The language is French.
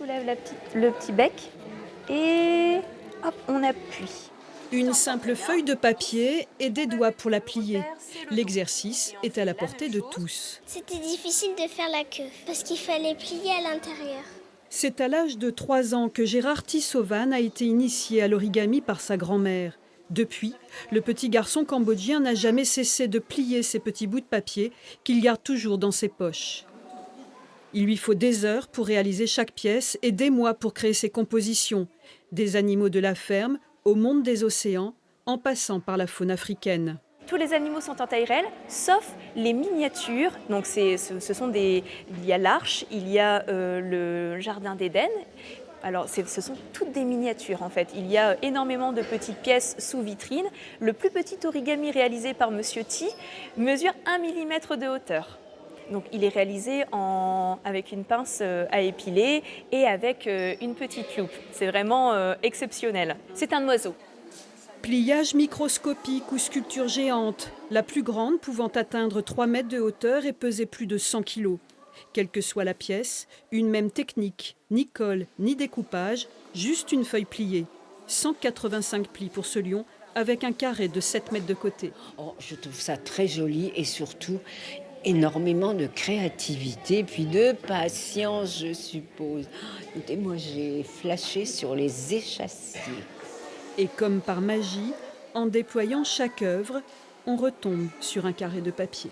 soulève le petit bec et hop, on appuie. Une simple feuille de papier et des doigts pour la plier. L'exercice est à la portée de tous. C'était difficile de faire la queue parce qu'il fallait plier à l'intérieur. C'est à l'âge de 3 ans que Gérard Tissovan a été initié à l'origami par sa grand-mère. Depuis, le petit garçon cambodgien n'a jamais cessé de plier ses petits bouts de papier qu'il garde toujours dans ses poches. Il lui faut des heures pour réaliser chaque pièce et des mois pour créer ses compositions, des animaux de la ferme au monde des océans, en passant par la faune africaine. Tous les animaux sont en taille réelle, sauf les miniatures. Donc ce sont il y a l'arche, il y a le jardin d'Éden. Alors ce sont toutes des miniatures en fait. Il y a énormément de petites pièces sous vitrine. Le plus petit origami réalisé par Monsieur T mesure 1 mm de hauteur. Donc il est réalisé avec une pince à épiler et avec une petite loupe. C'est vraiment exceptionnel. C'est un oiseau. Pliage microscopique ou sculpture géante, la plus grande pouvant atteindre 3 mètres de hauteur et peser plus de 100 kilos. Quelle que soit la pièce, une même technique, ni colle, ni découpage, juste une feuille pliée. 185 plis pour ce lion, avec un carré de 7 mètres de côté. Oh, je trouve ça très joli et surtout énormément de créativité, puis de patience, je suppose. Écoutez, moi, j'ai flashé sur les échassiers. Et comme par magie, en déployant chaque œuvre, on retombe sur un carré de papier.